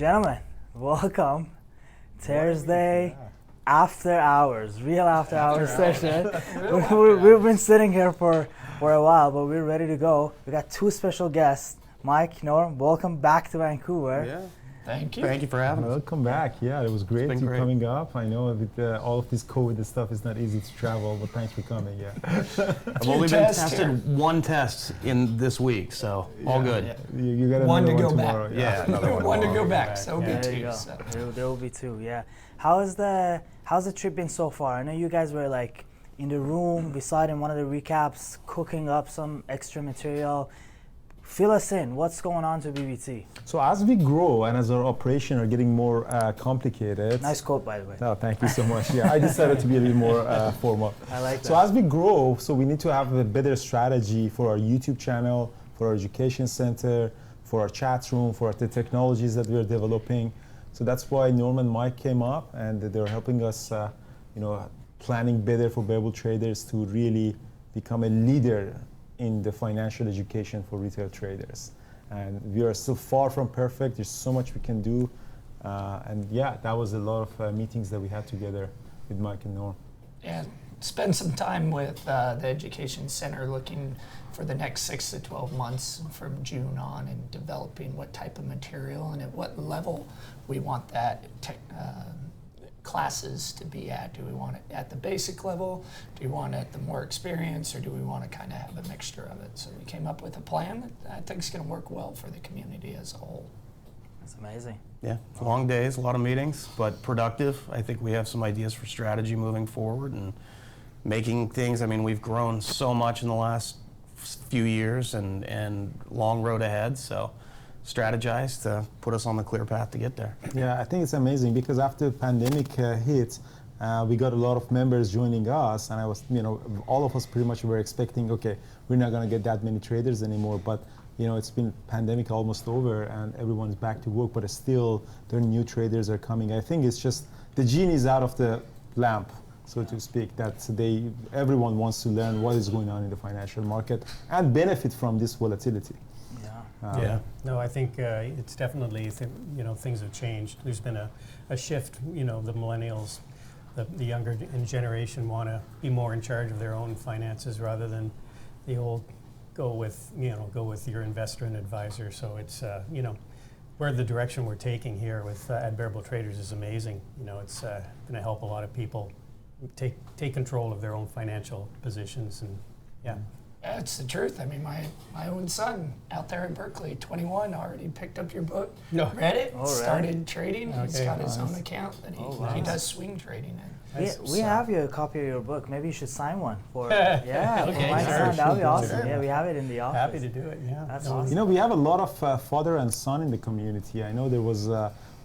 Gentlemen, welcome. Thursday after hours, real after hours session. We've been sitting here for a while, but we're ready to go. We got two special guests. Mike, Norm, welcome back to Vancouver. Yeah. Thank you. Thank you for having us. Welcome back. Yeah, it was great you great. coming up. I know with all of this COVID stuff, it's not easy to travel, but thanks for coming. Yeah. I've only been tested one test in this week, so all good. Yeah. You got One to another go back. tomorrow. Yeah, another one. One to tomorrow. go back, so Yeah, be there you two. go. So. There will be two, yeah. How's the trip been so far? I know you guys were like in the room, we saw it in one of the recaps, cooking up some extra material. Fill us in. What's going on to BBT? So as we grow and as our operation are getting more complicated. Nice quote, by the way. Oh, thank you so much. Yeah, I decided to be a little more formal. I like that. So as we grow, so we need to have a better strategy for our YouTube channel, for our education center, for our chat room, for the technologies that we're developing. So that's why Norm and Mike came up, and they're helping us, planning better for variable traders to really become a leader in the financial education for retail traders. And we are still far from perfect. There's so much we can do. And yeah, that was a lot of meetings that we had together with Mike and Norm. And spend some time with the Education Center looking for the next 6 to 12 months from June on and developing what type of material and at what level we want that classes to be at. Do we want it at the basic level? Do we want it at the more experience, or do we want to kind of have a mixture of it? So we came up with a plan that I think is going to work well for the community as a whole. That's amazing. Yeah, long days, a lot of meetings, but productive. I think we have some ideas for strategy moving forward and making things. I mean, we've grown so much in the last few years and long road ahead, so strategize to put us on the clear path to get there. Yeah, I think it's amazing because after the pandemic hit, we got a lot of members joining us, and I was, all of us pretty much were expecting, okay, we're not going to get that many traders anymore, but it's been pandemic almost over and everyone's back to work, but still there are new traders are coming. I think it's just the genie's out of the lamp, so to speak, that everyone wants to learn what is going on in the financial market and benefit from this volatility. Yeah. No, I think it's definitely, things have changed. There's been a shift, the millennials, the younger generation want to be more in charge of their own finances rather than the old go with your investor and advisor. So it's, where the direction we're taking here with Ad Variable Traders is amazing. It's going to help a lot of people take control of their own financial positions, and yeah. Yeah, it's the truth. I mean, my own son out there in Berkeley, 21, already picked up your book, read it, started trading. He's got his own account that he does swing trading in. We have a copy of your book. Maybe you should sign one for for Okay, my sure, son. That would be awesome. sure. Yeah, we have it in the office. Happy to do it, yeah. That's awesome. We have a lot of father and son in the community. I know there was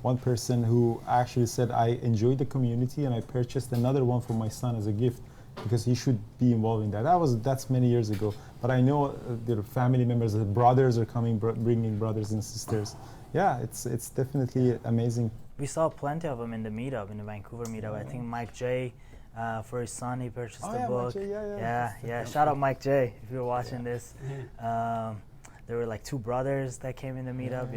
one person who actually said, I enjoyed the community and I purchased another one for my son as a gift because he should be involved in that. That's many years ago. But I know their family members, the brothers are coming, bringing brothers and sisters. Yeah, it's definitely amazing. We saw plenty of them in the meetup, in the Vancouver meetup. I think Mike J, for his son, he purchased the book. Mike J, yeah. Shout out Mike J if you're watching this. There were like two brothers that came in the meetup.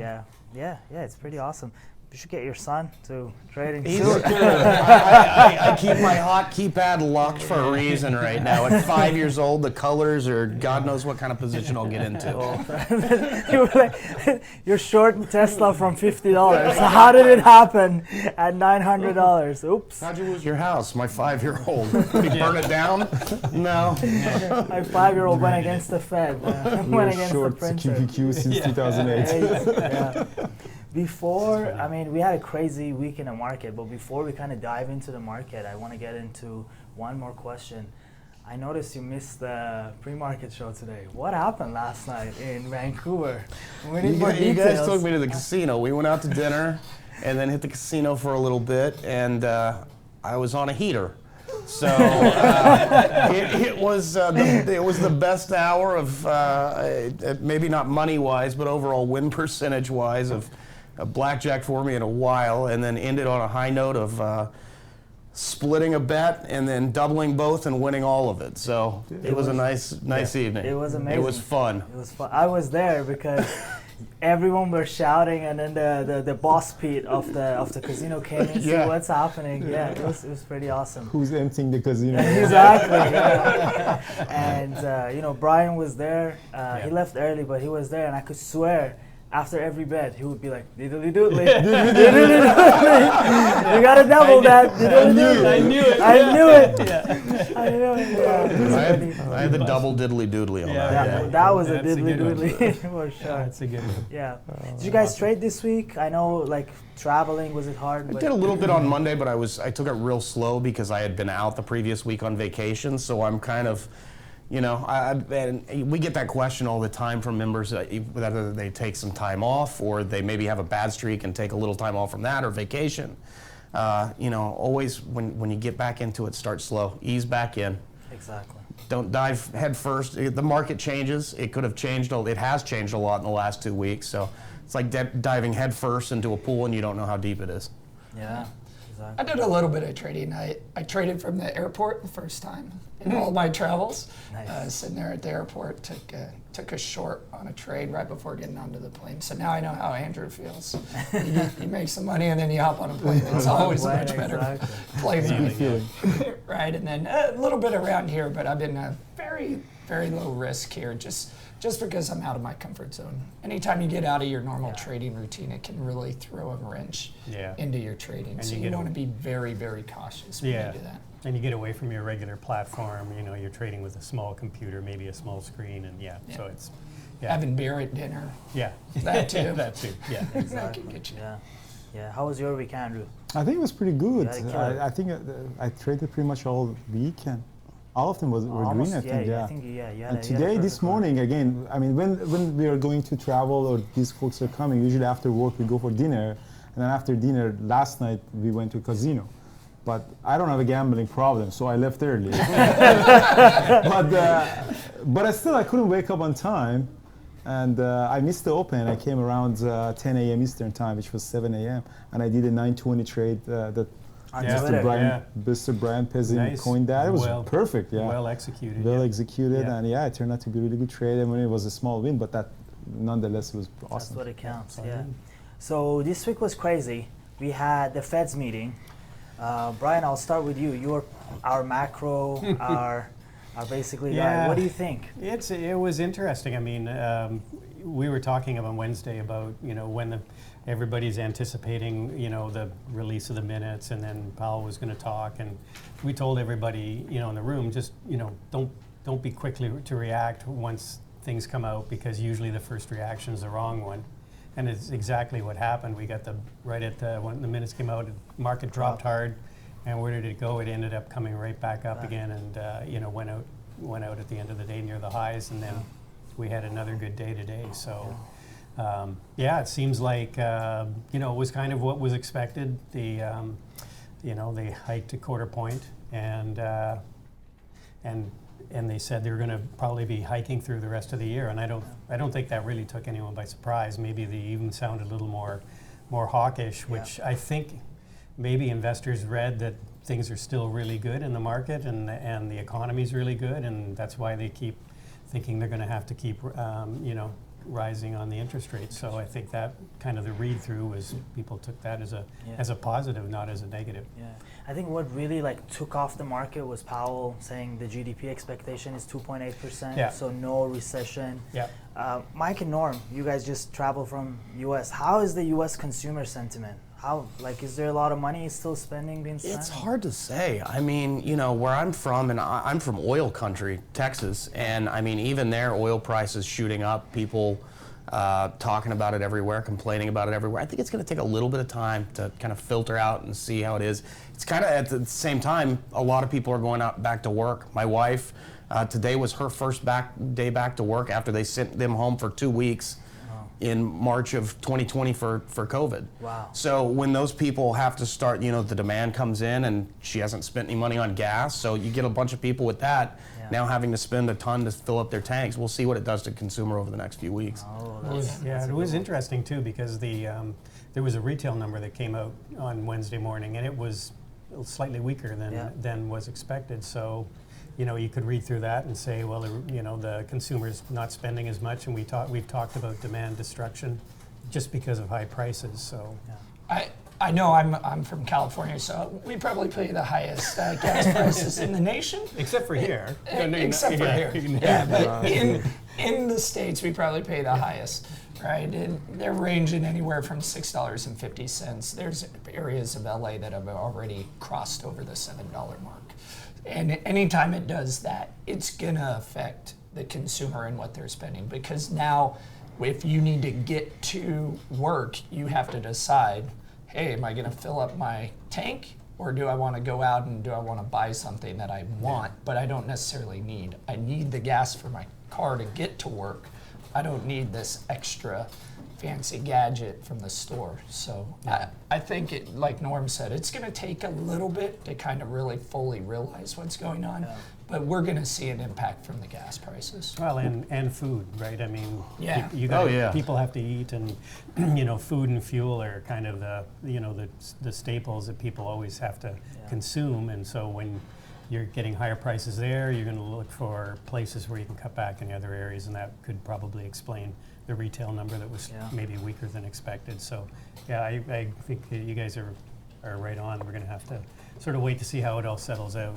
Yeah, it's pretty awesome. You should get your son to trading. He's good. I keep my hot keypad locked for a reason right now. At 5 years old, the colors are God knows what kind of position I'll get into. You were like, you're short Tesla from $50. So how did it happen at $900? Oops. How'd you lose your house? My 5-year-old. Did he burn it down? No. My 5-year-old went against the Fed. Went against the short printer. QQQ since 2008. Before, I mean, we had a crazy week in the market, but before we kind of dive into the market, I want to get into one more question. I noticed you missed the pre-market show today. What happened last night in Vancouver? We need more You guys details. took me to the casino. We went out to dinner and then hit the casino for a little bit, and I was on a heater. So it was the best hour of maybe not money-wise, but overall win percentage-wise of blackjack for me in a while, and then ended on a high note of splitting a bet and then doubling both and winning all of it. So it was a nice evening. It was amazing. It was fun. It was fun. I was there because everyone were shouting, and then the boss Pete of the casino came in, see what's happening. Yeah, it was pretty awesome. Who's emptying the casino? Exactly. Yeah. And you know, Brian was there. He left early, but he was there, and I could swear, after every bet, he would be like, diddly doodly. Diddly doodly. You gotta double that. Diddly doodly. I knew it. I knew it. Yeah. I knew it. Yeah. I had the double diddly doodly on that. Yeah, that was a That's a diddly good one. doodly for sure. That's a good one. Yeah. Did you guys trade this week? I know, like, traveling, was it hard? I did a little bit on Monday, but I took it real slow because I had been out the previous week on vacation, so I'm kind of, you know, and we get that question all the time from members, whether they take some time off or they maybe have a bad streak and take a little time off from that or vacation. You know, always when you get back into it, start slow, ease back in. Exactly. Don't dive head first. The market changes. It could have changed. It has changed a lot in the last 2 weeks. So it's like diving head first into a pool and you don't know how deep it is. Yeah. I did a little bit of trading. I traded from the airport the first time in all my travels. Nice. Sitting there at the airport, took a short on a trade right before getting onto the plane. So now I know how Andrew feels. You make some money and then you hop on a plane. It's always a much better plane. Right, and then a little bit around here, but I've been very, very low risk here, just because I'm out of my comfort zone. Anytime you get out of your normal trading routine, it can really throw a wrench into your trading. And so you want to be very, very cautious when you do that. And you get away from your regular platform. You know, you're trading with a small computer, maybe a small screen, and so it's having beer at dinner. Yeah, that too. that too. Yeah, That can get you. Yeah. How was your week, Andrew? I think it was pretty good. Yeah, I think I traded pretty much all week, and all of them were Almost, green. I think, you had And today, this morning, again, I mean, when we are going to travel or these folks are coming, usually after work we go for dinner, and then after dinner, last night we went to a casino. But I don't have a gambling problem, so I left early. but I couldn't wake up on time, and I missed the open. I came around 10 a.m. Eastern time, which was 7 a.m., and I did a 920 trade that Mr. Brian Pezzi coined that. It was perfect, well executed. Well executed, and it turned out to be a really good trade. I mean, it was a small win, but that nonetheless was awesome. That's what it counts, So this week was crazy. We had the Fed's meeting. Brian, I'll start with you. You're our macro, our basically guy. What do you think? It was interesting. I mean, we were talking on Wednesday about, you know, when everybody's anticipating, you know, the release of the minutes, and then Powell was going to talk, and we told everybody, you know, in the room, just, you know, don't be quickly to react once things come out, because usually the first reaction is the wrong one. And it's exactly what happened. We got when the minutes came out, the market dropped hard, and where did it go? It ended up coming right back up again, and you know, went out at the end of the day near the highs, and then we had another good day today. So it seems like you know, it was kind of what was expected. You know, they hiked a quarter point, and they said they were going to probably be hiking through the rest of the year, and I don't think that really took anyone by surprise. Maybe they even sounded a little more hawkish, which I think maybe investors read that things are still really good in the market, and the economy's really good, and that's why they keep thinking they're going to have to keep you know, rising on the interest rates. So I think that kind of the read through was people took that as a positive, not as a negative. Yeah, I think what really like took off the market was Powell saying the GDP expectation is 2.8%, so no recession. Mike and Norm, you guys just travel from US. How is the US consumer sentiment? How, like, is there a lot of money still being spent? It's hard to say. I mean, you know, where I'm from, and I'm from oil country, Texas, and I mean, even there, oil prices shooting up, people talking about it everywhere, complaining about it everywhere. I think it's going to take a little bit of time to kind of filter out and see how it is. It's kind of at the same time, a lot of people are going out back to work. My wife, today was her first day back to work after they sent them home for 2 weeks. In March of 2020 for COVID. Wow. So when those people have to start, you know, the demand comes in and she hasn't spent any money on gas, so you get a bunch of people with that now having to spend a ton to fill up their tanks. We'll see what it does to consumer over the next few weeks. It was interesting too, because there was a retail number that came out on Wednesday morning, and it was slightly weaker than was expected. So, you could read through that and say, well, the consumer's not spending as much, and we've talked about demand destruction just because of high prices. So, I know I'm from California, so we probably pay the highest gas prices in the nation. except for here. Except for here. Yeah, but in the States, we probably pay the highest, right? And they're ranging anywhere from $6.50. There's areas of LA that have already crossed over the $7 mark. And anytime it does that, it's gonna affect the consumer and what they're spending, because now if you need to get to work, you have to decide, hey, am I gonna fill up my tank, or do I wanna go out and do I wanna buy something that I want, but I don't necessarily need? I need the gas for my car to get to work. I don't need this extra fancy gadget from the store. So I think it, like Norm said, it's gonna take a little bit to kind of really fully realize what's going on, but we're gonna see an impact from the gas prices. Well, and food, right? I mean, Yeah. People have to eat, and food and fuel are kind of the staples that people always have to consume. And so when you're getting higher prices there, you're going to look for places where you can cut back in other areas, and that could probably explain the retail number that was maybe weaker than expected. So, yeah, I think you guys are right on. We're going to have to sort of wait to see how it all settles out.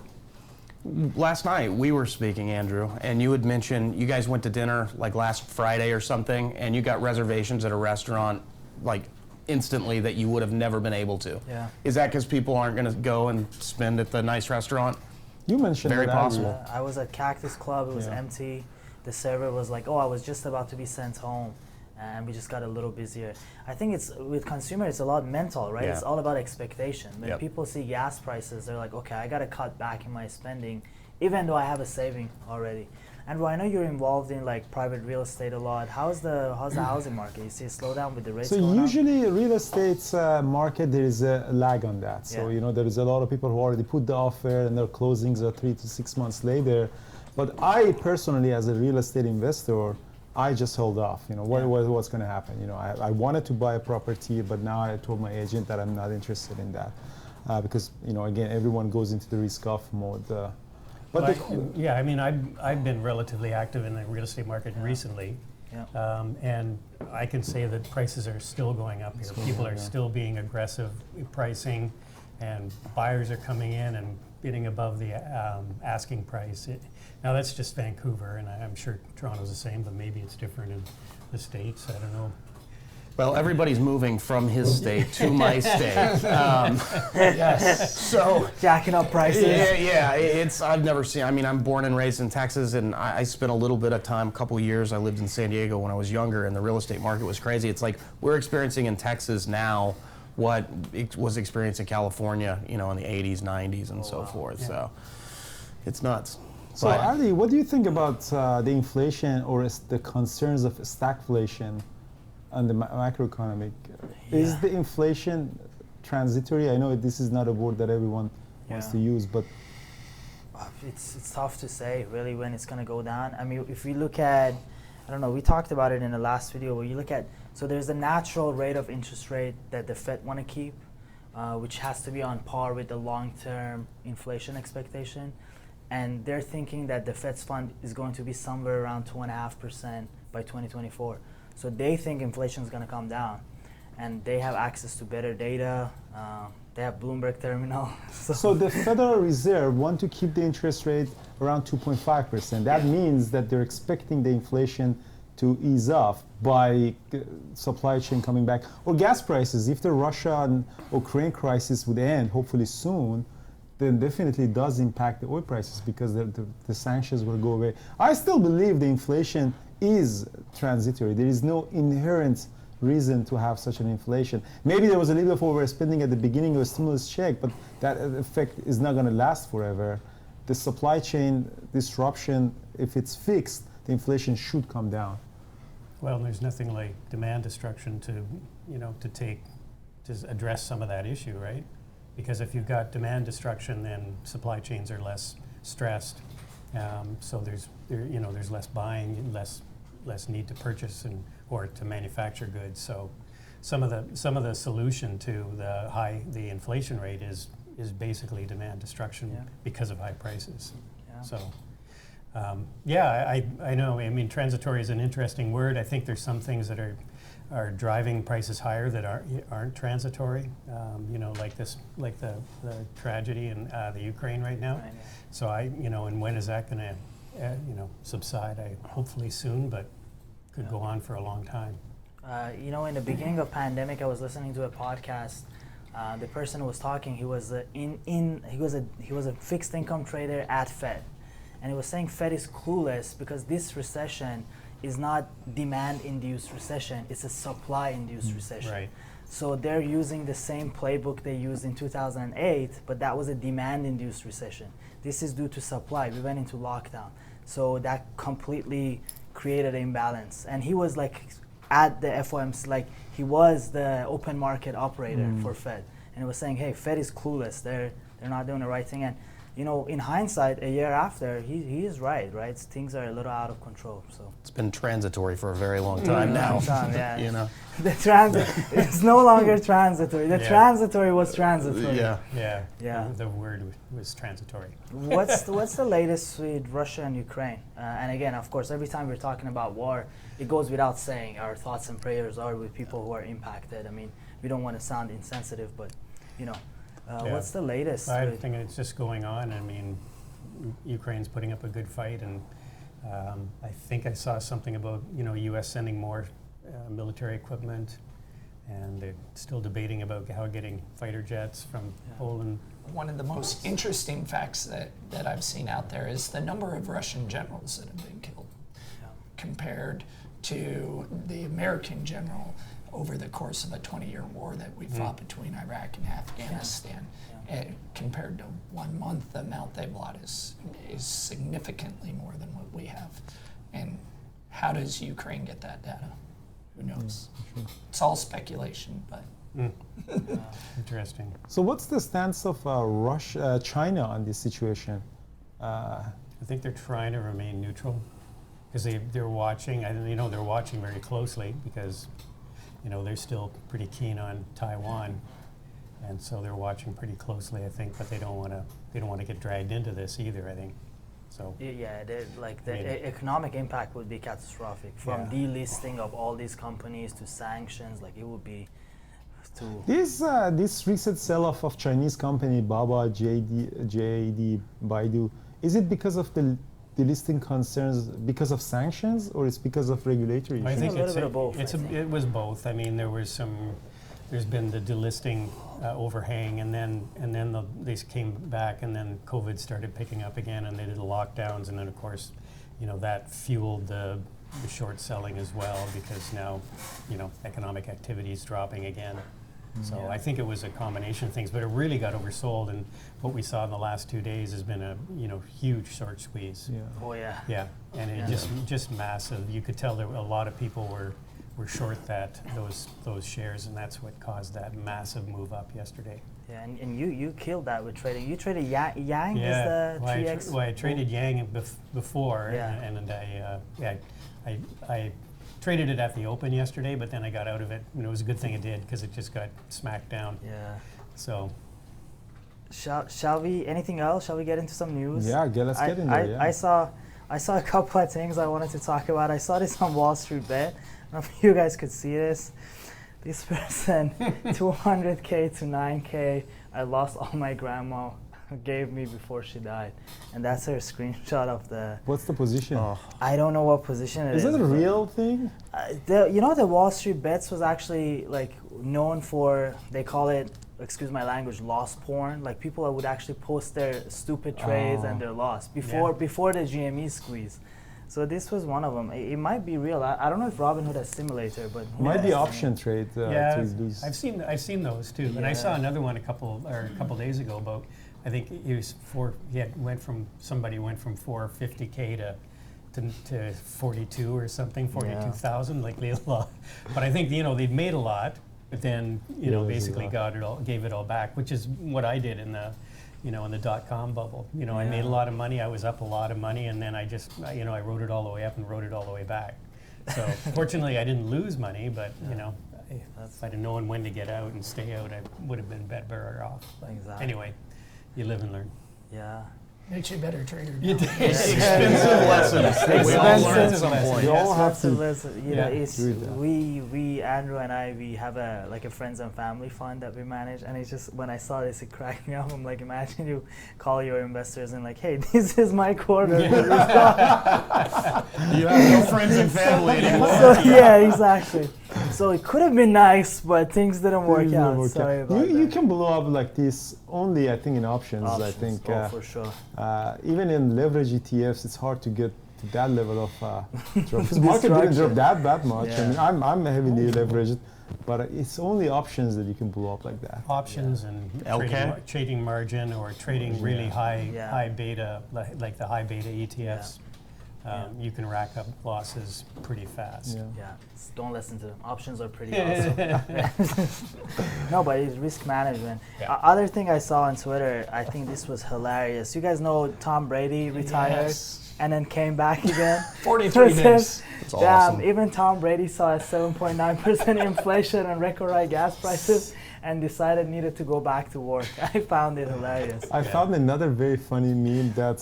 Last night we were speaking, Andrew, and you had mentioned you guys went to dinner like last Friday or something, and you got reservations at a restaurant like instantly that you would have never been able to. Yeah. Is that because people aren't going to go and spend at the nice restaurant? You mentioned Very that possible. I was at Cactus Club. It was empty. The server was like, "Oh, I was just about to be sent home," and we just got a little busier. I think it's with consumer, it's a lot mental, right? Yeah. It's all about expectation. When Yep. people see gas prices, they're like, "Okay, I got to cut back in my spending, even though I have a saving already." And I know you're involved in like private real estate a lot. How's the housing market? You see a slowdown with the rates So going up? usually real estate's market, there is a lag on that. So Yeah. there is a lot of people who already put the offer and their closings are 3 to 6 months later. But I personally, as a real estate investor, I just hold off. What's going to happen? I wanted to buy a property, but now I told my agent that I'm not interested in that because again, everyone goes into the risk-off mode. I mean, I've been relatively active in the real estate market recently, and I can say that prices are still going up here. People are still being aggressive in pricing, and buyers are coming in and bidding above the asking price. Now that's just Vancouver, and I'm sure Toronto's the same, but maybe it's different in the States. I don't know. Well, everybody's moving from his state to my state. So Jacking up prices. I've never seen. I mean, I'm born and raised in Texas, and I spent a little bit of time, a couple years. I lived in San Diego when I was younger, and the real estate market was crazy. It's like we're experiencing in Texas now what it was experienced in California, in the 80s, 90s, and so forth. Yeah. So it's nuts. So, Ali, what do you think about the inflation or the concerns of stagflation on the macroeconomic? Is the inflation transitory? I know this is not a word that everyone wants to use, but it's tough to say really when it's going to go down. I mean, if we look at, I don't know, we talked about it in the last video, where you look at, so there's a natural rate of interest rate that the Fed want to keep, which has to be on par with the long-term inflation expectation. And they're thinking that the Fed's fund is going to be somewhere around 2.5% by 2024. So they think inflation is going to come down, and they have access to better data. They have Bloomberg terminal. So the Federal Reserve want to keep the interest rate around 2.5%. That means that they're expecting the inflation to ease off by supply chain coming back, or gas prices. If the Russia and Ukraine crisis would end, hopefully soon, then definitely it does impact the oil prices because the sanctions will go away. I still believe the inflation is transitory. There is no inherent reason to have such an inflation. Maybe there was a little bit of overspending at the beginning of a stimulus check, but that effect is not going to last forever. The supply chain disruption, if it's fixed, the inflation should come down. Well, there's nothing like demand destruction to address some of that issue, right? Because if you've got demand destruction, then supply chains are less stressed. So there's less buying, less need to purchase or to manufacture goods. So some of the solution to the inflation rate is basically demand destruction because of high prices. Yeah. So, I know. I mean, transitory is an interesting word. I think there's some things that are driving prices higher that aren't transitory. Like the tragedy in the Ukraine right now. Right, yeah. So and when is that going to, subside? Hopefully soon, but could go on for a long time. In the beginning of pandemic, I was listening to a podcast. The person who was talking, he was he was a fixed income trader at Fed, and he was saying Fed is clueless because this recession is not demand-induced recession; it's a supply-induced recession. Right. So they're using the same playbook they used in 2008, but that was a demand-induced recession. This is due to supply. We went into lockdown, so that completely created an imbalance. And he was like at the FOMC, like he was the open market operator for Fed, and he was saying, "Hey, Fed is clueless. They're not doing the right thing." And in hindsight, a year after, he is right. Things are a little out of control. So It's been transitory for a very long time now. yeah. It's no longer transitory. The transitory was transitory. Yeah. The word was transitory. What's the latest with Russia and Ukraine? And again, of course, every time we're talking about war, it goes without saying our thoughts and prayers are with people who are impacted. I mean, we don't want to sound insensitive, but what's the latest? I think it's just going on. I mean, Ukraine's putting up a good fight, and I think I saw something about U.S. sending more military equipment, and they're still debating about how getting fighter jets from Poland. One of the most interesting facts that I've seen out there is the number of Russian generals that have been killed compared to the American general over the course of a 20-year war that we fought between Iraq and Afghanistan. Compared to 1 month, the amount they've lost is significantly more than what we have. And how does Ukraine get that data? Who knows? It's all speculation, but. Interesting. So what's the stance of China on this situation? I think they're trying to remain neutral because they're watching. They're watching very closely because they're still pretty keen on Taiwan, and so they're watching pretty closely. I think, but they don't want to get dragged into this either. I think. So yeah, the economic impact would be catastrophic from delisting of all these companies to sanctions. Like it would be. This recent sell-off of Chinese company Baba, JD, Baidu, is it because of the delisting concerns, because of sanctions, or it's because of regulatory issues? I think a little bit of both. It was both. I mean, there's been the delisting overhang, and then they came back, and then COVID started picking up again, and they did the lockdowns, and then of course, that fueled the short selling as well because now, economic activity is dropping again. So I think it was a combination of things, but it really got oversold, and what we saw in the last 2 days has been a huge short squeeze. Yeah. Oh yeah. Yeah, and it just massive. You could tell there were a lot of people were short those shares, and that's what caused that massive move up yesterday. Yeah, and you killed that with trading. You traded Yang Yeah, is the 3x. I traded Yang before, and I traded it at the open yesterday, but then I got out of it, and it was a good thing it did because it just got smacked down. Yeah. So. Shall we? Anything else? Shall we get into some news? Yeah, let's get in there. I saw a couple of things I wanted to talk about. I saw this on Wall Street Bet. I don't know if you guys could see this. This person, 200K to 9K. I lost all my grandma gave me before she died, and that's her screenshot of the. What's the position? I don't know what position it is. Is it a real thing? The Wall Street Bets was actually known for, they call it, excuse my language, loss porn. Like people would actually post their stupid trades and their loss before the GME squeeze. So this was one of them. It might be real. I don't know if Robinhood has simulator, but might be option trade. I've seen those too. And I saw another one a couple days ago about. I think somebody went from 450K to 42 or something, 42,000, like a lot. But I think they'd made a lot, but then basically gave it all back, which is what I did in the in the .com bubble. I made a lot of money, I was up a lot of money, and then I just I wrote it all the way up and wrote it all the way back. So fortunately I didn't lose money, but if I'd have known when to get out and stay out, I would have been better off. But exactly. Anyway. You live and learn. Yeah. Makes you a better trader. Expensive lessons. We all learn at some point. We all have So to. listen, you Yeah. know, it's Agree with that. we Andrew and I, we have a friends and family fund that we manage, and it's just when I saw this, it cracked me up. I'm like, imagine you call your investors and like, hey, this is my quarter. You have no friends and family anymore. So yeah, exactly. So it could have been nice, but things didn't work Didn't out. work Sorry out. about You that. can blow up like this only, I think, in options. I Options. think Oh, for sure. even in leverage ETFs, it's hard to get to that level of drop. The market didn't Destruction. drop that much. I Yeah. mean, I'm heavily leveraged, but it's only options that you can blow up like that. Options and LK? trading margin or trading really Yeah. high beta, like the high beta ETFs. You can rack up losses pretty fast. Yeah. Yeah, don't listen to them. Options are pretty awesome. No, but it's risk management. Yeah. Other thing I saw on Twitter, I think this was hilarious. You guys know Tom Brady retired Yes. and then came back again? 43 days. It's Damn, awesome. even Tom Brady saw a 7.9% inflation and record high gas prices and decided needed to go back to work. I found it hilarious. I found another very funny meme that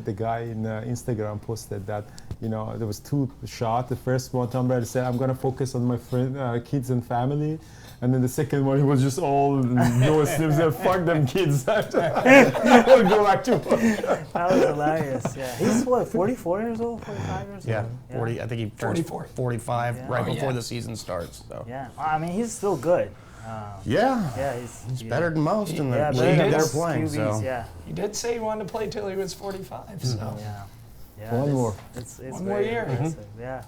the guy in Instagram posted that, you know, there was two shots. The first one, Tom Brady said, I'm going to focus on my kids and family. And then the second one, he was just all no slips and fuck them kids. I'll go back to work. That was hilarious. Yeah, he's what, 44 years old, 45 years Yeah, old? 40. I think he turns 44. 45 Yeah. right Oh, before yeah. the season starts. So Yeah, I mean he's still good. yeah, Yeah, he's better than most in the yeah, league better than they're most playing. QBs, So yeah, He did say he wanted to play till he was 45. So yeah, yeah. One it's- more. It's One more very year. impressive, Yeah,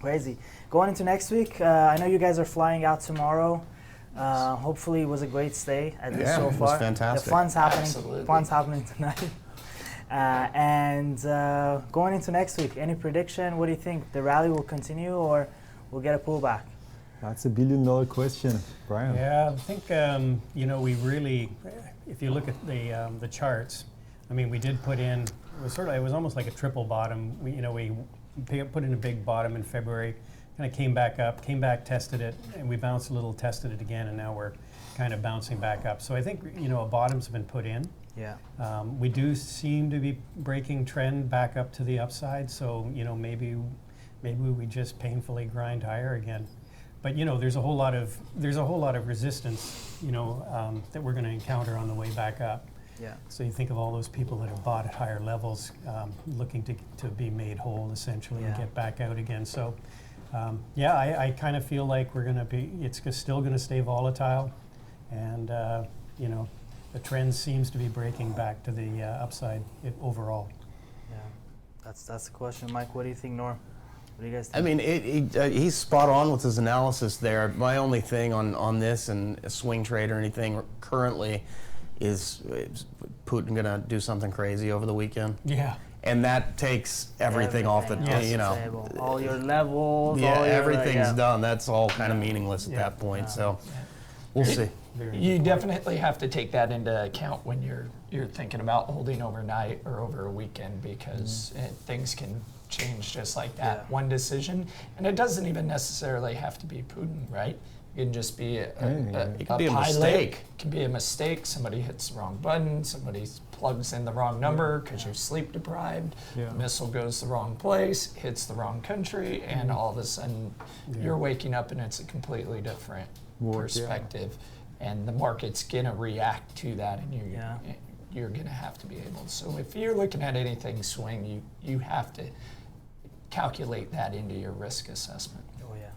crazy. Going into next week, I know you guys are flying out tomorrow. Hopefully, it was a great stay. At least Yeah, so it was far. fantastic. The fun's happening. Absolutely. Fun's happening tonight. And going into next week, any prediction? What do you think? The rally will continue, or we'll get a pullback? That's $1 billion question, Brian. Yeah, I think you know, we really, if you look at the charts, I mean, we did put in, it was almost like a triple bottom. We put in a big bottom in February, kind of came back up, tested it, and we bounced a little, tested it again, and now we're kind of bouncing back up. So I think, you know, bottoms have been put in. Yeah. We do seem to be breaking trend back up to the upside, so, you know, maybe we just painfully grind higher again. But, you know, there's a whole lot of resistance, you know, that we're going to encounter on the way back up. Yeah. So you think of all those people that have bought at higher levels, looking to be made whole essentially and Yeah. get back out again. So, yeah, I kind of feel like it's still going to stay volatile, and you know, the trend seems to be breaking back to the upside overall. Yeah. That's the question, Mike. What do you think, Norm? What do you guys I think? mean, he's spot on with his analysis there. My only thing on this and a swing trade or anything currently is Putin going to do something crazy over the weekend? Yeah. And that takes everything off the, off you know. table. All your levels. Yeah, all your, everything's yeah. done. That's all kind of meaningless at Yeah. that point. So we'll see. you definitely have to take that into account when you're thinking about holding overnight or over a weekend, because things can change just like that. Yeah. One decision, and it doesn't even necessarily have to be Putin, right? It can just be It could be a pilot. mistake. It can be a mistake. Somebody hits the wrong button. Somebody plugs in the wrong number because you're sleep deprived. Yeah. The missile goes the wrong place, hits the wrong country, and all of a sudden you're waking up and it's a completely different perspective. And the market's gonna react to that, and you're gonna have to be able. So if you're looking at anything swing, you have to calculate that into your risk assessment. Oh yeah,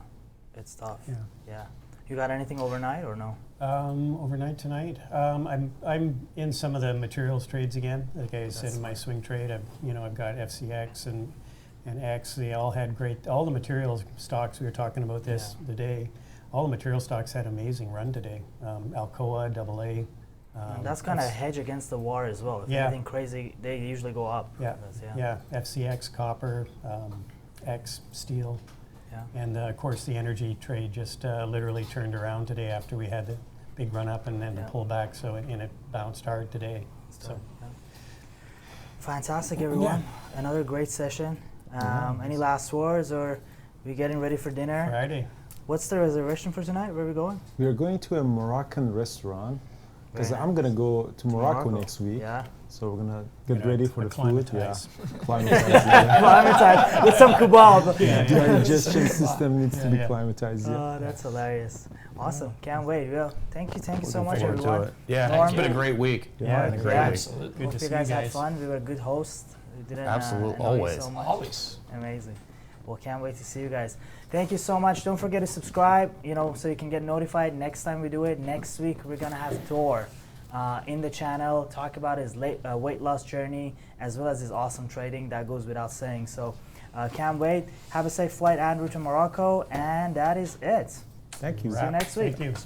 it's tough. Yeah. Yeah. You got anything overnight or no? Overnight tonight, I'm in some of the materials trades again. Like I said in my swing trade, I've got FCX and X. They all had all the materials stocks. We were talking about this today. All the material stocks had amazing run today. Alcoa, AA. And that's kind of a hedge against the war as well. If Yeah. anything crazy, they usually go up. Yeah, That's- yeah. FCX, copper, X, steel. Yeah. And of course, the energy trade just literally turned around today after we had the big run up and then the pullback. So it bounced hard today. So Yeah. Fantastic, everyone. Another great session. Any last words, or we getting ready for dinner? Friday. What's the reservation for tonight? Where are we going? We are going to a Moroccan restaurant. because Very I'm gonna go to Morocco next week. Yeah. So we're gonna get Gonna ready for the food. Yeah, acclimatize. climatize. Yeah. Climatized with some kebab. Digestion system needs to be Yeah. climatized. Yeah. Oh, that's hilarious. Awesome. Can't wait. Well, thank you so Looking much, forward to everyone. it. Yeah, Norm. it's been a great week. Yeah, Been a great yeah. week. Absolutely. Good Hope to you see guys you had guys. fun. We were a good host. We didn't Absolute- annoy you always. so much. Always. Amazing. Well, can't wait to see you guys. Thank you so much. Don't forget to subscribe, so you can get notified next time we do it. Next week, we're going to have Thor in the channel, talk about his weight loss journey, as well as his awesome trading. That goes without saying. So can't wait. Have a safe flight en route to Morocco. And that is it. Thank you. See you next week. Thank you.